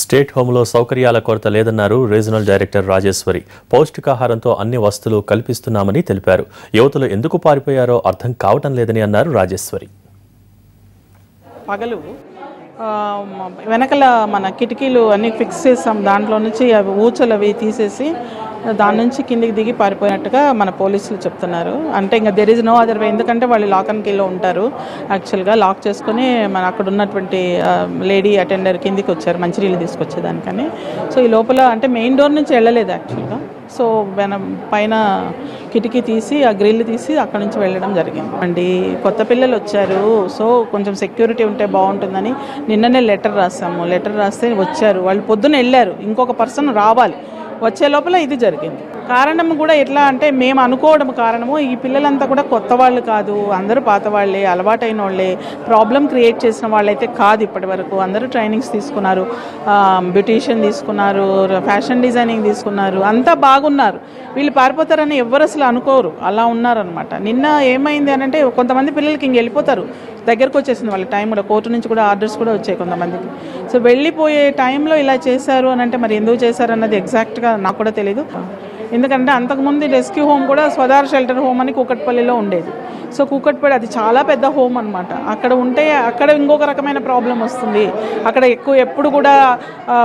State హోంలో సౌకర్యాల కొరత లేదన్నారు రీజనల్ డైరెక్టర్ రాజేశ్వరి. పౌష్టికాహారంతో అన్ని వసతులు కల్పిస్తున్నామని తెలిపారు. యువతులు ఎందుకు పారిపోయారో అర్థం కావటం లేదని అన్నారు రాజేశ్వరి. పగలు వెనకల మన కిటికీలు అన్నీ ఫిక్స్ చేసాం, దాంట్లో నుంచి అవి ఊచలు అవి తీసేసి దాని నుంచి కిందికి దిగి పారిపోయినట్టుగా మన పోలీసులు చెప్తున్నారు. అంటే ఇంకా there is no other way, ఎందుకంటే వాళ్ళు లాక్ అండ్ కీలో ఉంటారు. యాక్చువల్గా లాక్ చేసుకుని మన అక్కడ ఉన్నటువంటి లేడీ అటెండర్ కిందికి వచ్చారు మంచినీళ్ళు తీసుకొచ్చేదానికని. సో ఈ లోపల అంటే మెయిన్ డోర్ నుంచి వెళ్ళలేదు యాక్చువల్గా. సో పైన కిటికీ తీసి ఆ గ్రిల్ తీసి అక్కడ నుంచి వెళ్ళడం జరిగింది అండి. కొత్త పిల్లలు వచ్చారు, సో కొంచెం సెక్యూరిటీ ఉంటే బాగుంటుందని నిన్ననే లెటర్ రాసాము. లెటర్ రాస్తే వచ్చారు, వాళ్ళు పొద్దున వెళ్ళారు, ఇంకొక పర్సన్ రావాలి, వచ్చే లోపల ఇది జరిగింది. కారణం కూడా ఎట్లా అంటే మేము అనుకోవడం కారణము ఈ పిల్లలంతా కూడా కొత్త వాళ్ళు కాదు, అందరూ పాత వాళ్ళే, అలవాటైన వాళ్ళే, ప్రాబ్లం క్రియేట్ చేసిన వాళ్ళైతే కాదు. ఇప్పటి వరకు అందరూ ట్రైనింగ్స్ తీసుకున్నారు, బ్యూటీషియన్ తీసుకున్నారు, ఫ్యాషన్ డిజైనింగ్ తీసుకున్నారు, అంతా బాగున్నారు. వీళ్ళు పారిపోతారని ఎవరు అసలు అనుకోరు, అలా ఉన్నారనమాట. నిన్న ఏమైంది అని అంటే కొంతమంది పిల్లలకి ఇంక వెళ్ళిపోతారు, దగ్గరకు వచ్చేసింది వాళ్ళ టైం కూడా, కోర్టు నుంచి కూడా ఆర్డర్స్ కూడా వచ్చాయి కొంతమందికి. సో వెళ్ళిపోయే టైంలో ఇలా చేశారు అని అంటే మరి ఎందుకు చేశారు అన్నది ఎగ్జాక్ట్గా నాకు కూడా తెలీదు. ఎందుకంటే అంతకుముందు రెస్క్యూ హోమ్ కూడా స్వదార్ షెల్టర్ హోమ్ అని కూకట్పల్లిలో ఉండేది. సో కూకట్పల్లి అది చాలా పెద్ద హోమ్ అనమాట. అక్కడ ఉంటే అక్కడ ఇంకొక రకమైన ప్రాబ్లం వస్తుంది. అక్కడ ఎప్పుడు కూడా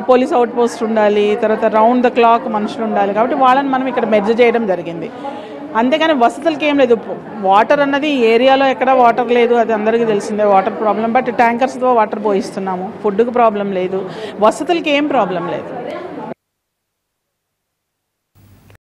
పోలీస్ అవుట్ పోస్ట్ ఉండాలి, తర్వాత రౌండ్ ద క్లాక్ మనుషులు ఉండాలి. కాబట్టి వాళ్ళని మనం ఇక్కడ మెర్జ్ చేయడం జరిగింది. అంతేగాని వసతులకి ఏం లేదు. వాటర్ అన్నది ఏరియాలో ఎక్కడ వాటర్ లేదు, అది అందరికీ తెలిసిందే, వాటర్ ప్రాబ్లం. బట్ ట్యాంకర్స్తో వాటర్ పోయిస్తున్నాము, ఫుడ్కి ప్రాబ్లం లేదు, వసతులకి ఏం ప్రాబ్లం లేదు.